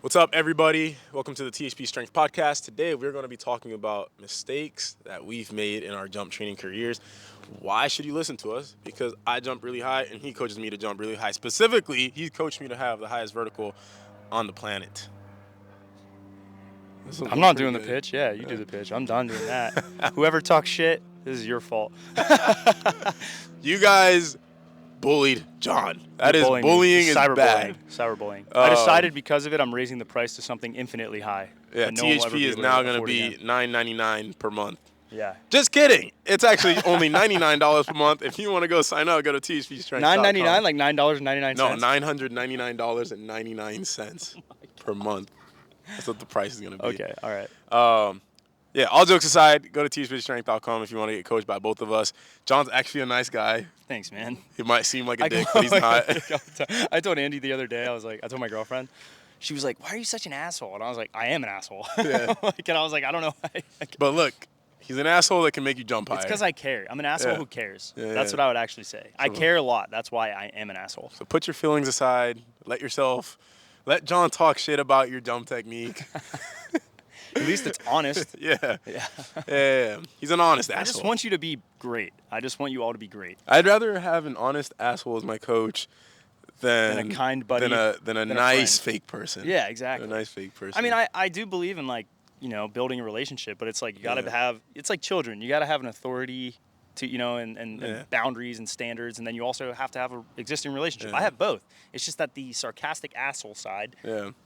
What's up, everybody? Welcome to the THPstrength podcast. Today, we're going to be talking about mistakes that we've made in our jump training careers. Why should you listen to us? Because I jump really high, and he coaches me to jump really high. Specifically, he coached me to have the highest vertical on the planet. I'm not doing the pitch. Yeah, you do the pitch. I'm done doing that. Whoever talks shit, this is your fault. You guys bullied John. Bullying is bad. Cyberbullying. I decided because of it, I'm raising the price to something infinitely high. Yeah, THP is now going to be $9.99 per month. Yeah. Just kidding. It's actually only $99 per month. If you want to go sign up, go to THPstrength.com. $9.99, like $9.99. No, $999.99 per month. That's what the price is going to be. Okay, all right. Yeah, all jokes aside, go to THPstrength.com if you want to get coached by both of us. John's actually a nice guy. Thanks, man. He might seem like a dick, but he's not. I told Andy the other day, I told my girlfriend, she was like, why are you such an asshole? And I was like, I am an asshole. Yeah. And I was like, I don't know. But look, he's an asshole that can make you jump higher. It's because I care. I'm an asshole who cares. Yeah, That's what I would actually say. I care a lot. That's why I am an asshole. So put your feelings aside. Let John talk shit about your jump technique. At least it's honest. Yeah. He's an honest asshole. I just want you to be great. I just want you all to be great. I'd rather have an honest asshole as my coach than a kind buddy. Than a nice fake person. Yeah, exactly. A nice fake person. I mean, I do believe in building a relationship, but it's like you got to have. It's like children. You got to have an authority to and boundaries and standards, and then you also have to have an existing relationship. I have both. It's just that the sarcastic asshole side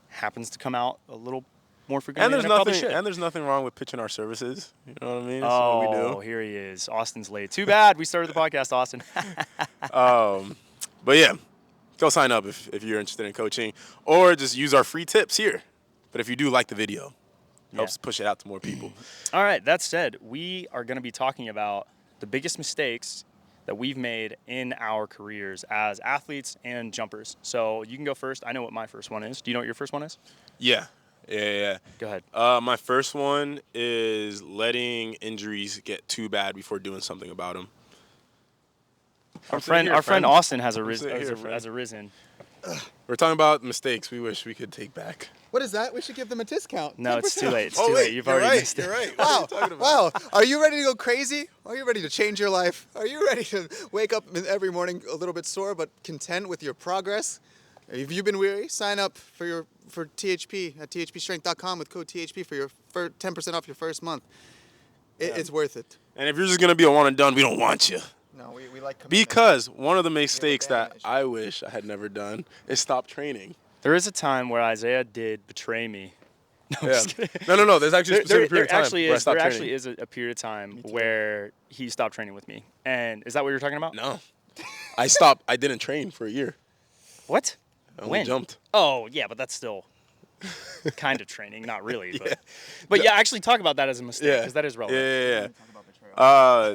happens to come out a little more frequently than it probably should. And there's nothing wrong with pitching our services. You know what I mean? That's what we do. Here he is. Austin's late. Too bad we started the podcast, Austin. But yeah, go sign up if you're interested in coaching, or just use our free tips here. But if you do like the video, helps push it out to more people. All right. That said, we are going to be talking about the biggest mistakes that we've made in our careers as athletes and jumpers. So you can go first. I know what my first one is. Do you know what your first one is? Yeah. Go ahead. My first one is letting injuries get too bad before doing something about them. Our friend Austin has arisen. We're talking about mistakes we wish we could take back. What is that? We should give them a discount. No, 10%. it's too late. It's too late. You've already missed it. You're right. Wow. Are you ready to go crazy? Are you ready to change your life? Are you ready to wake up every morning a little bit sore but content with your progress? If you've been weary, sign up for THP at THPstrength.com with code THP for 10% off your first month. It's worth it. And if you're just going to be a one and done, we don't want you. No, we like commitment. Because one of the mistakes that I wish I had never done is stop training. There is a time where Isaiah did betray me. No, No. There's actually a specific period of time where I stopped There training. actually is a period of time where he stopped training with me. And is that what you're talking about? No. I stopped. I didn't train for a year. What? I only When? jumped. Oh, yeah, but that's still kind of training. Not really. But actually talk about that as a mistake because that is relevant. Yeah.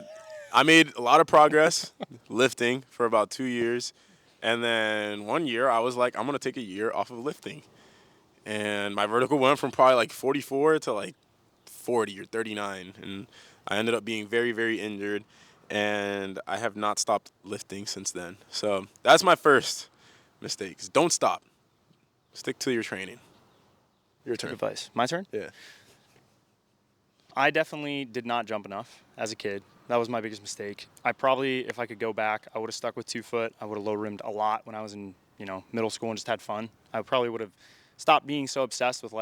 I made a lot of progress lifting for about 2 years. And then 1 year, I was like, I'm going to take a year off of lifting. And my vertical went from probably like 44 to like 40 or 39. And I ended up being very, very injured. And I have not stopped lifting since then. So that's my first mistake. Don't stop. Stick to your training. Your turn. Good advice. My turn? Yeah. I definitely did not jump enough as a kid. That was my biggest mistake. I probably, if I could go back, I would have stuck with 2 foot. I would have low rimmed a lot when I was in, middle school and just had fun. I probably would have stopped being so obsessed with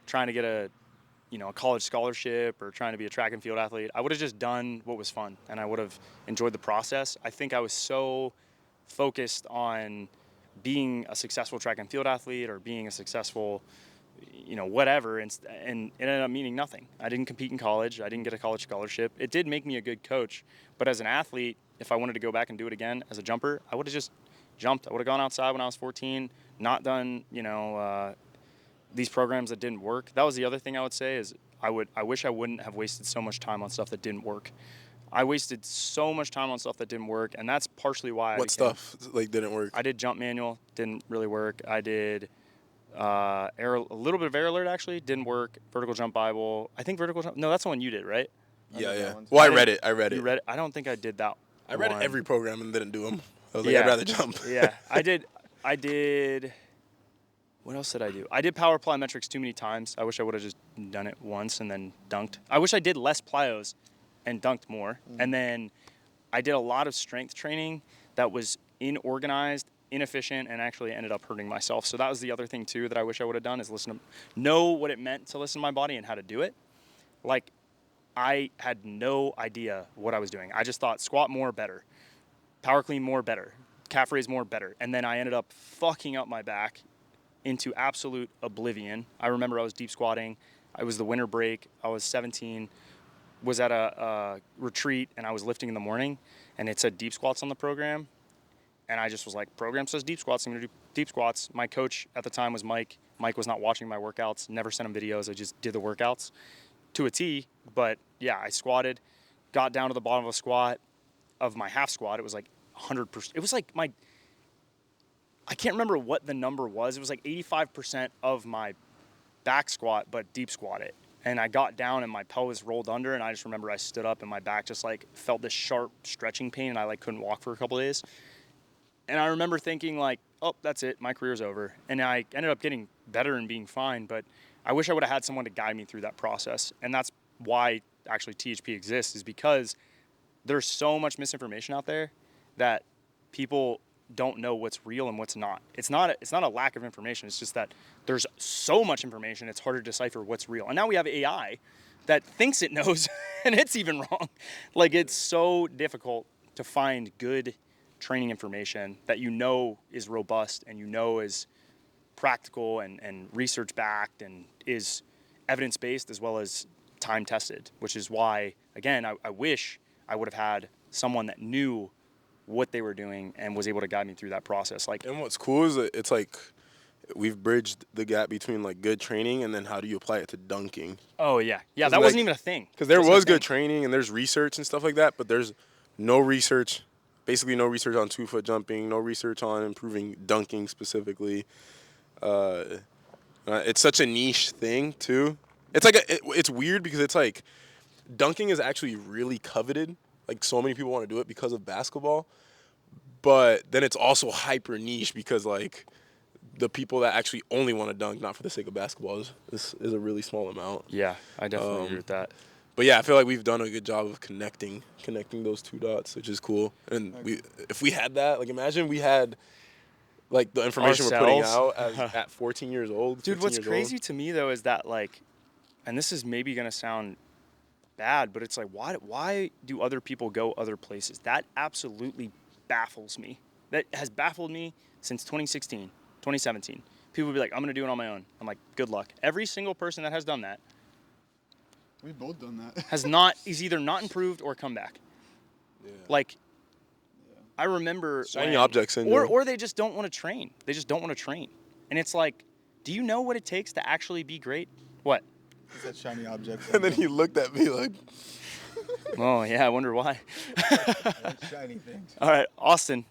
trying to get a college scholarship or trying to be a track and field athlete. I would have just done what was fun and I would have enjoyed the process. I think I was so focused on being a successful track and field athlete or being a successful whatever, and it ended up meaning nothing. I didn't compete in college. I didn't get a college scholarship. It did make me a good coach, but as an athlete, if I wanted to go back and do it again as a jumper, I would have just jumped. I would have gone outside when I was 14, not done, these programs that didn't work. That was the other thing I would say is I wish I wouldn't have wasted so much time on stuff that didn't work. I wasted so much time on stuff that didn't work, and that's partially why stuff didn't work? I did jump manual, didn't really work. I did a little bit of air alert actually, didn't work. Vertical jump Bible. I think vertical jump. No, that's the one you did, right? Yeah. Well, I read it. You read it? I don't think I did that. I read every program and didn't do them. I was like, I'd rather jump. Yeah, I did. What else did I do? I did power plyometrics too many times. I wish I would have just done it once and then dunked. I wish I did less plyos and dunked more. And then I did a lot of strength training that was inorganized, inefficient, and actually ended up hurting myself. So that was the other thing too that I wish I would have done, is know what it meant to listen to my body and how to do it. Like, I had no idea what I was doing. I just thought squat more, better. Power clean more, better. Calf raise more, better. And then I ended up fucking up my back into absolute oblivion. I remember I was deep squatting. It was the winter break. I was 17, was at a retreat, and I was lifting in the morning, and it said deep squats on the program. And I just was like, program says deep squats, I'm gonna do deep squats. My coach at the time was Mike. Mike was not watching my workouts, never sent him videos. I just did the workouts to a T. But yeah, I squatted, got down to the bottom of a squat, of my half squat. It was like 100%. It was like I can't remember what the number was. It was like 85% of my back squat, but deep squat it. And I got down and my pelvis rolled under, and I just remember I stood up and my back just like felt this sharp stretching pain, and I like couldn't walk for a couple of days. And I remember thinking like, oh, that's it, my career's over. And I ended up getting better and being fine, but I wish I would have had someone to guide me through that process. And that's why actually THP exists, is because there's so much misinformation out there that people don't know what's real and what's not. It's not a lack of information. It's just that there's so much information, it's hard to decipher what's real. And now we have AI that thinks it knows, and it's even wrong. Like, it's so difficult to find good training information that you know is robust and you know is practical and research backed and is evidence based as well as time tested, which is why, again, I wish I would have had someone that knew what they were doing and was able to guide me through that process. Like, And what's cool is that it's like we've bridged the gap between like good training and then how do you apply it to dunking. oh yeah, that like, wasn't even a thing. Because there Wasn't a was good thing. training and there's research and stuff like that, but there's no research, basically no research on 2-foot jumping, no research on improving dunking specifically. It's such a niche thing too. It's like it's weird because it's like dunking is actually really coveted. Like, so many people want to do it because of basketball, but then it's also hyper niche because like the people that actually only want to dunk, not for the sake of basketball, is a really small amount. Yeah, I definitely agree with that. But yeah, I feel like we've done a good job of connecting those two dots, which is cool. And if we had that, like, imagine we had like the information we're putting out at 14 years old. Dude, what's 15 years crazy old. to me though is that, like, and this is maybe gonna sound bad, but it's like, why do other people go other places? That absolutely baffles me. That has baffled me since 2016, 2017. People will be like, I'm gonna do it on my own. I'm like, good luck. Every single person that has done that We've both done that. is either not improved or come back. Yeah. Like, I remember Shiny object syndrome. or they just don't want to train. They just don't want to train. And it's like, do you know what it takes to actually be great? What? It's that shiny object. And then he looked at me like, Oh, yeah, I wonder why. shiny things. All right, Austin,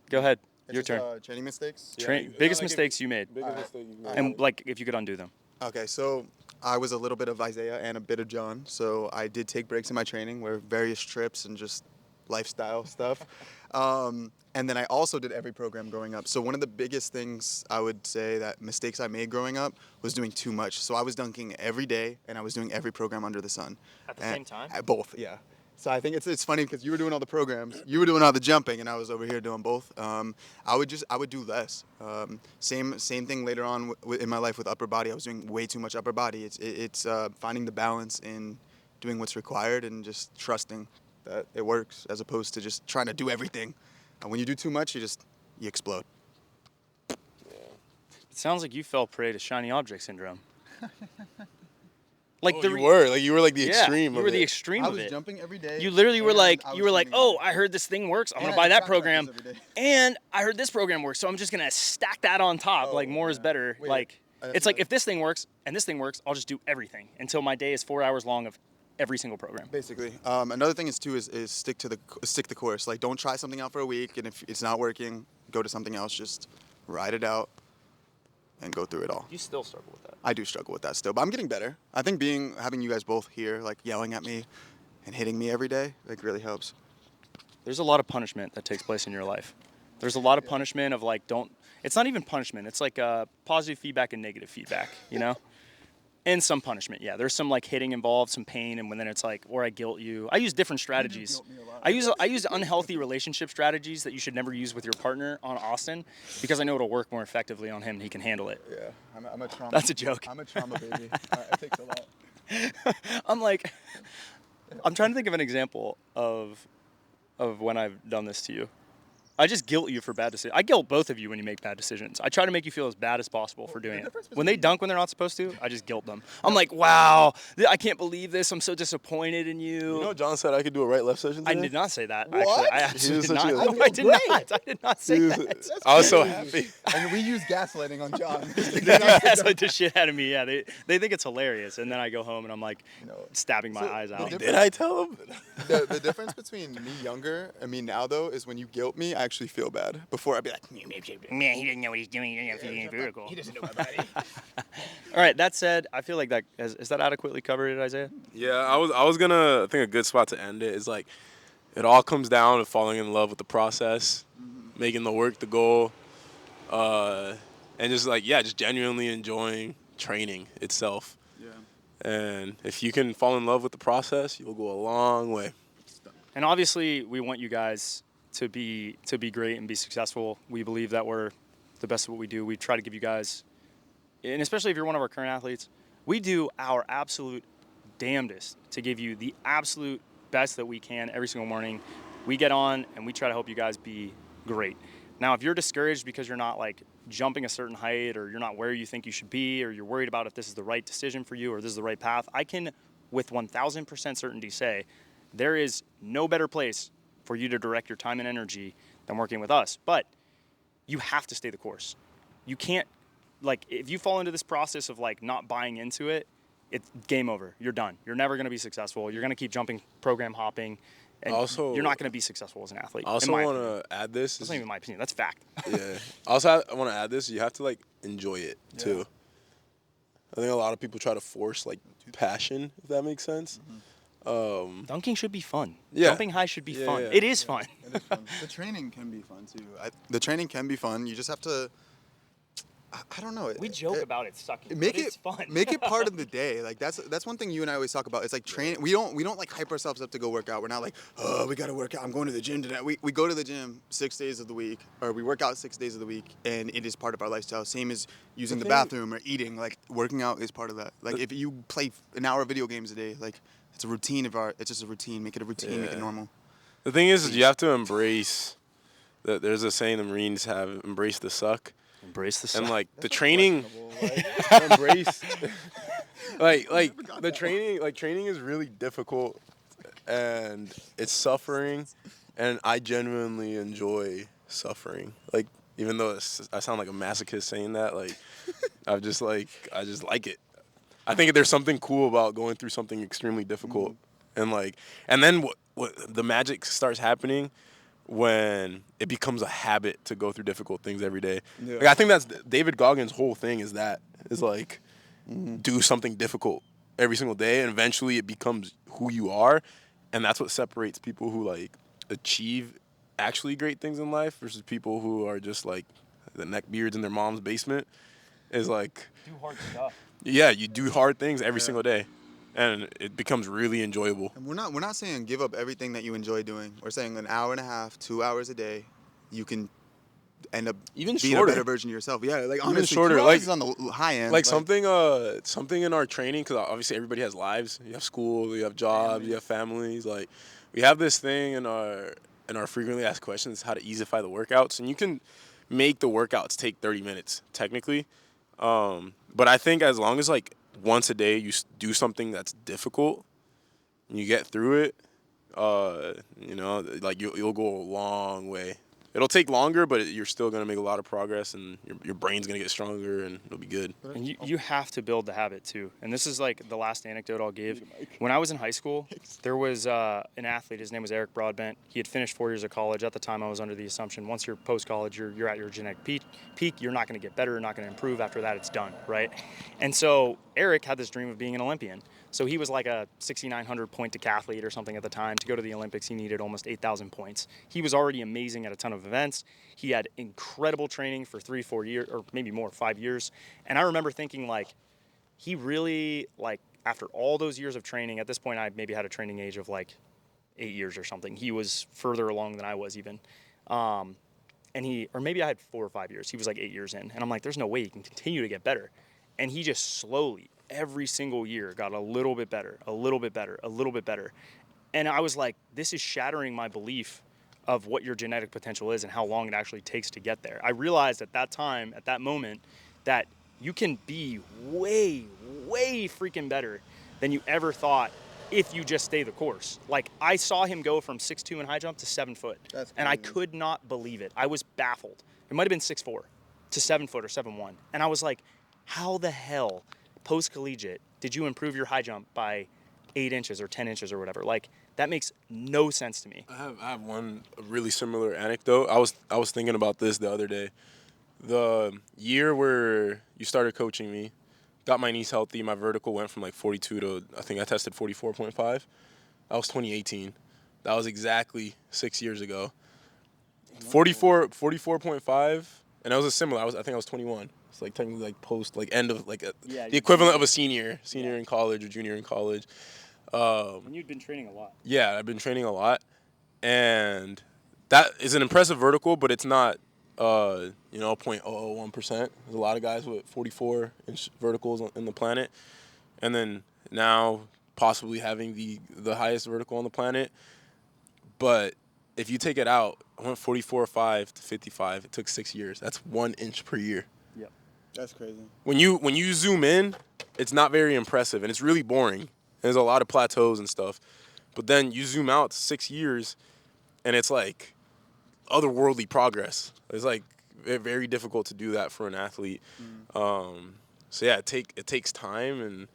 go ahead. Your turn. Training mistakes. Biggest mistakes you made. biggest mistake you made. And, like, if you could undo them. Okay, so I was a little bit of Isaiah and a bit of John, so I did take breaks in my training, where various trips and just lifestyle stuff. And then I also did every program growing up. So one of the biggest things I would say that mistakes I made growing up was doing too much. So I was dunking every day, and I was doing every program under the sun. At the same time? Both, yeah. So I think it's funny because you were doing all the programs, you were doing all the jumping, and I was over here doing both. I would do less. Same thing later on in my life with upper body. I was doing way too much upper body. It's finding the balance in doing what's required and just trusting that it works, as opposed to just trying to do everything. And when you do too much, you explode. It sounds like you fell prey to shiny object syndrome. Like, you were like the extreme. You of were the it. extreme I of was it. jumping every day. You literally were like, I I heard this thing works. I'm And gonna I buy did that track program, practice every day. and I heard this program works, so I'm just gonna stack that on top. Like, more is better. Wait, like, I- it's like, if this thing works and this thing works, I'll just do everything until my day is 4 hours long of every single program. Basically. Another thing is stick the course. Like, don't try something out for a week, and if it's not working, go to something else. Just ride it out and go through it all. You still struggle with that. I do struggle with that still, but I'm getting better. I think having you guys both here, like, yelling at me and hitting me every day, like, really helps. There's a lot of punishment that takes place in your life. There's a lot of punishment of, like, it's not even punishment. It's like positive feedback and negative feedback, you know? And some punishment, yeah. There's some like hitting involved, some pain, and then it's like, or I guilt you. I use different strategies. I use unhealthy relationship strategies that you should never use with your partner on Austin because I know it'll work more effectively on him and he can handle it. Yeah, I'm a trauma. That's a joke. I'm a trauma baby. It takes a lot. I'm trying to think of an example of when I've done this to you. I just guilt you for bad decisions. I guilt both of you when you make bad decisions. I try to make you feel as bad as possible for doing it. When they dunk when they're not supposed to, I just guilt them. I'm like, wow, I can't believe this. I'm so disappointed in you. You know, John said I could do a right-left session today? I did not say that. What? Actually, I actually did such not. a- No, I did not. I did not say that. I was so happy. And we use gaslighting on John. That's like the shit out of me. Yeah, they think it's hilarious, and then I go home and I'm like stabbing my eyes out. Did I tell him? The difference between me younger and me now, though, is when you guilt me, I actually feel bad. Before I'd be like, Man, he doesn't know what he's doing. He doesn't know if he's vertical. he doesn't know my body. All right, that said, I feel like that is that adequately covered, Isaiah? Yeah, I was gonna. I think a good spot to end it is like, it all comes down to falling in love with the process, making the work the goal, and just like just genuinely enjoying training itself. Yeah. And if you can fall in love with the process, you'll go a long way. And obviously, we want you guys to be great and be successful. We believe that we're the best at what we do. We try to give you guys, and especially if you're one of our current athletes, we do our absolute damnedest to give you the absolute best that we can every single morning. We get on and we try to help you guys be great. Now, if you're discouraged because you're not like jumping a certain height, or you're not where you think you should be, or you're worried about if this is the right decision for you or this is the right path, I can with 1,000% certainty say there is no better place for you to direct your time and energy than working with us. But you have to stay the course. You can't, like, if you fall into this process of like not buying into it, it's game over. You're done. You're never going to be successful. You're going to keep jumping, program hopping, and Also, you're not going to be successful as an athlete. I also want to add this. That's not even my opinion. That's fact. Yeah. I want to add this. You have to like enjoy it too. I think a lot of people try to force like passion, if that makes sense. Dunking should be fun. Yeah. Jumping high should be fun. Yeah. It is fun. It is fun. The training can be fun, too. The training can be fun. You just have to, I don't know. We joke about it sucking, Make but it it's fun. Make it part of the day. Like that's one thing you and I always talk about. It's like training. We don't like hype ourselves up to go work out. We're not like, oh, we gotta work out. I'm going to the gym today. We go to the gym 6 days of the week, or we work out 6 days of the week, and it is part of our lifestyle. Same as using the bathroom or eating. Like working out is part of that. Like if you play an hour of video games a day, like it's a routine of our. It's just a routine. Make it a routine. Make it normal. The thing is you have to embrace. There's a saying the Marines have: embrace the suck. Embrace the And suck. like the training, embrace, like the training, like training is really difficult, and it's suffering, and I genuinely enjoy suffering. Like even though I sound like a masochist saying that, like I just like it. I think there's something cool about going through something extremely difficult, and then what the magic starts happening when it becomes a habit to go through difficult things every day. Yeah. Like I think that's David Goggins' whole thing is like do something difficult every single day, and eventually it becomes who you are, and that's what separates people who like achieve actually great things in life versus people who are just like the neckbeards in their mom's basement. Is like Do hard stuff. Yeah, you do hard things every single day, and it becomes really enjoyable. And we're not saying give up everything that you enjoy doing. We're saying an hour and a half, 2 hours a day, you can end up Even being shorter. a better version of yourself. Yeah, like Even honestly, shorter, 2 hours like- is on the high end. Like something in our training, because obviously everybody has lives. You have school, you have jobs, you have families. Like we have this thing in our frequently asked questions, how to easify the workouts, and you can make the workouts take 30 minutes technically. But I think as long as like once a day you do something that's difficult, and you get through it, like you'll go a long way. It'll take longer, but you're still gonna make a lot of progress, and your brain's gonna get stronger, and it'll be good. And you have to build the habit too. And this is like the last anecdote I'll give. When I was in high school, there was an athlete. His name was Eric Broadbent. He had finished 4 years of college. At the time, I was under the assumption once you're post-college, you're at your genetic peak. You're not going to get better. You're not going to improve. After that, it's done, right? And so Eric had this dream of being an Olympian. So he was like a 6,900 point decathlete or something at the time. To go to the Olympics, he needed almost 8,000 points. He was already amazing at a ton of events. He had incredible training for 3-4 years, or maybe more, 5 years. And I remember thinking, like, he really, like, after all those years of training, at this point I maybe had a training age of like 8 years or something. He was further along than I was even. Or maybe I had 4 or 5 years. He was like 8 years in. And I'm like, there's no way he can continue to get better. And he just slowly, every single year, got a little bit better, a little bit better, a little bit better. And I was like, this is shattering my belief of what your genetic potential is and how long it actually takes to get there. I realized at that time, at that moment, that you can be way, way freaking better than you ever thought if you just stay the course. Like, I saw him go from 6'2" in high jump to 7 foot. And I could not believe it. I was baffled. It might have been 6'4" to 7 foot or 7'1". And I was like, how the hell, post-collegiate, did you improve your high jump by 8 inches or 10 inches or whatever? Like, that makes no sense to me. I have one really similar anecdote. I was thinking about this the other day. The year where you started coaching me, got my knees healthy, my vertical went from like 42 to, I think I tested 44.5. That was 2018. That was exactly 6 years ago. 44.5, and that was a similar. I think I was 21. It's like technically like post, like end of like the equivalent of a senior in college or junior in college. And you'd been training a lot. Yeah, I've been training a lot, and that is an impressive vertical, but it's not, 0.001%. There's a lot of guys with 44-inch verticals in the planet, and then now possibly having the highest vertical on the planet. But if you take it out, I went 44.5 to 55. It took 6 years. That's 1 inch per year. Yep. That's crazy. When you zoom in, it's not very impressive, and it's really boring. There's a lot of plateaus and stuff. But then you zoom out 6 years, and it's like otherworldly progress. It's like very difficult to do that for an athlete. So yeah, it takes time, and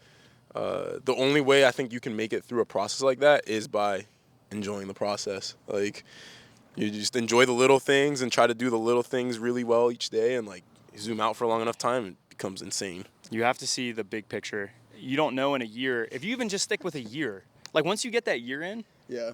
the only way I think you can make it through a process like that is by enjoying the process. Like, you just enjoy the little things and try to do the little things really well each day, and like you zoom out for a long enough time, it becomes insane. You have to see the big picture. You don't know in a year, if you even just stick with a year, like once you get that year in, Yeah.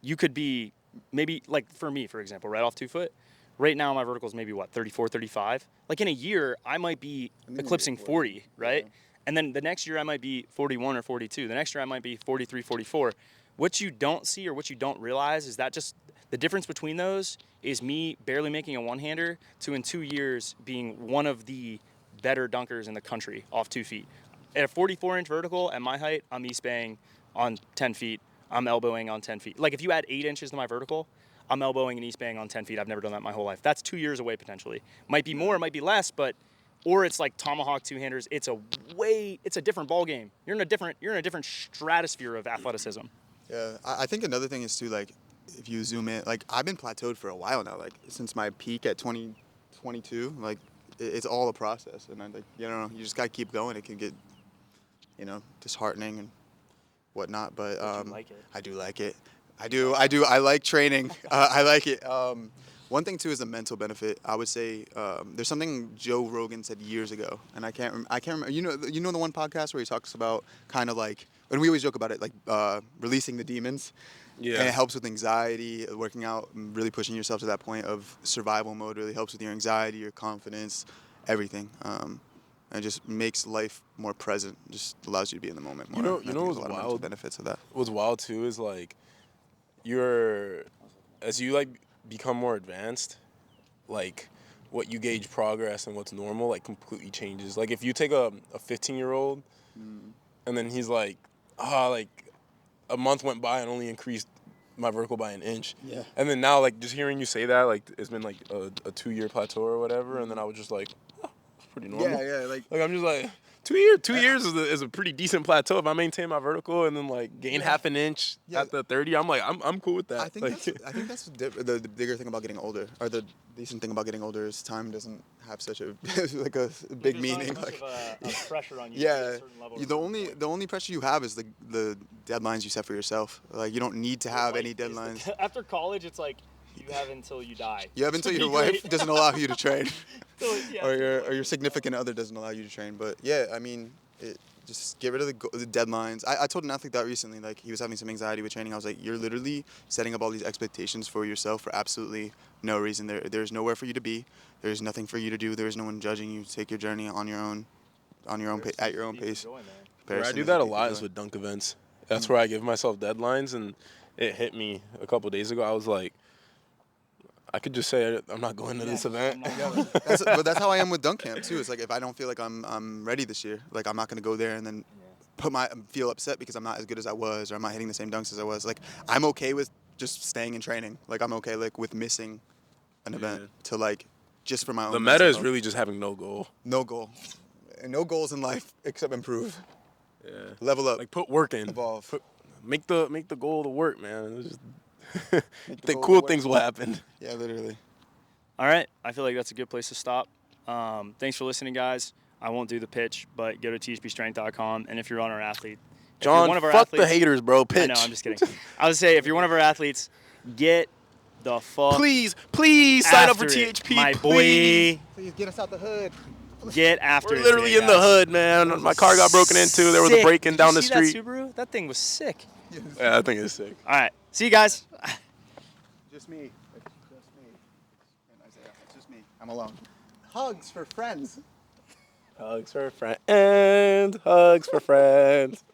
you could be maybe, like for me, for example, right off 2 foot. Right now my vertical is maybe 34, 35. Like in a year, I might be eclipsing 40, right? Yeah. And then the next year I might be 41 or 42. The next year I might be 43, 44. What you don't see or what you don't realize is that just the difference between those is me barely making a one-hander to in 2 years being one of the better dunkers in the country off 2 feet. At a 44-inch vertical, at my height, I'm East-baying on 10 feet. I'm elbowing on 10 feet. Like if you add 8 inches to my vertical, I'm elbowing and East-baying on 10 feet. I've never done that my whole life. That's 2 years away potentially. Might be more, might be less, but or it's like tomahawk two-handers. It's a different ball game. You're in a different stratosphere of athleticism. Yeah, I think another thing is too, like, if you zoom in, like, I've been plateaued for a while now, like, since my peak at 2022, like, it's all a process, and I, like, you know, you just gotta keep going. It can get, disheartening and whatnot, but you like it. I do like it. I like training. I like it. One thing too is the mental benefit. I would say there's something Joe Rogan said years ago, and I can't remember. You know the one podcast where he talks about kind of like, and we always joke about it, like releasing the demons. Yeah. And it helps with anxiety, working out, really pushing yourself to that point of survival mode. Really helps with your anxiety, your confidence, everything. And it just makes life more present. Just allows you to be in the moment more. You know what's a lot wild? of mental benefits of that. What's wild too is like, as you like become more advanced, like what you gauge progress and what's normal like completely changes. Like if you take a 15-year-old and then he's like, like a month went by and only increased my vertical by 1 inch. Yeah. And then now like just hearing you say that, like it's been like a 2-year plateau or whatever, and then I was just like, it's pretty normal. Yeah, like I'm just like 2 years is a pretty decent plateau. If I maintain my vertical and then like gain half an inch at the 30, I'm like I'm cool with that. I think that's the bigger thing about getting older, or the decent thing about getting older is time doesn't have such a like a big meaning. Like of pressure on you. Yeah, to a certain level the only pressure you have is the deadlines you set for yourself. Like you don't need to have any deadlines. After college, it's like you have until you die. You have until your wife doesn't allow you to train. So, or your significant other doesn't allow you to train. But yeah, I mean, Just get rid of the deadlines. I told an athlete that recently. Like, he was having some anxiety with training. I was like, you're literally setting up all these expectations for yourself for absolutely no reason. There's nowhere for you to be. There's nothing for you to do. There's no one judging you. Take your journey on your own, at your own pace. Where I do that a lot is with dunk events. That's where I give myself deadlines, and it hit me a couple days ago. I was like, I could just say I'm not going to this event. But that's how I am with dunk camp too. It's like, if I don't feel like I'm ready this year, like, I'm not gonna go there and then feel upset because I'm not as good as I was, or I'm not hitting the same dunks as I was. Like, I'm okay with just staying in training. Like, I'm okay like with missing an event to like just for my own. The meta is really just having no goal. No goal, and no goals in life except improve. Yeah. Level up. Like, put work in. Evolve. Make the goal the work, man. Just think cool things will happen. Yeah, literally. All right. I feel like that's a good place to stop. Thanks for listening, guys. I won't do the pitch, but go to THPstrength.com. And if you're on our athlete, John, fuck the haters, bro. Pitch. I know, I'm just kidding. I would say, if you're one of our athletes, get the fuck. Please sign up for THP. My boy. Please get us out the hood. Get after it. We're literally in the hood, man. My car got broken into. There was a break-in down the street. That Subaru? That thing was sick. Yeah, that thing is sick. All right. See you guys. Just me. And Isaiah. It's just me. I'm alone. Hugs for friends. Hugs for friends. Hugs for friends.